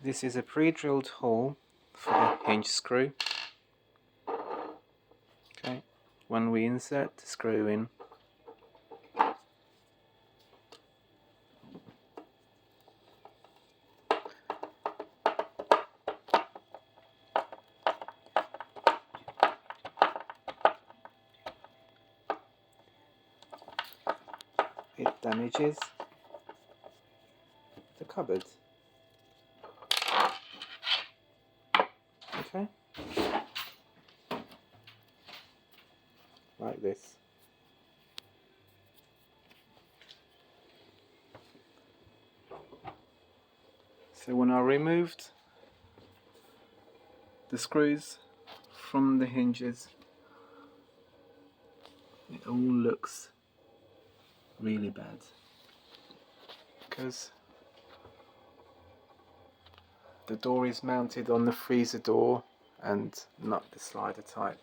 This is a pre-drilled hole for the hinge screw. Okay, when we insert the screw in, it damages the cupboard. Okay, like this. So when I removed the screws from the hinges, it all looks really bad because the door is mounted on the freezer door and not the slider type.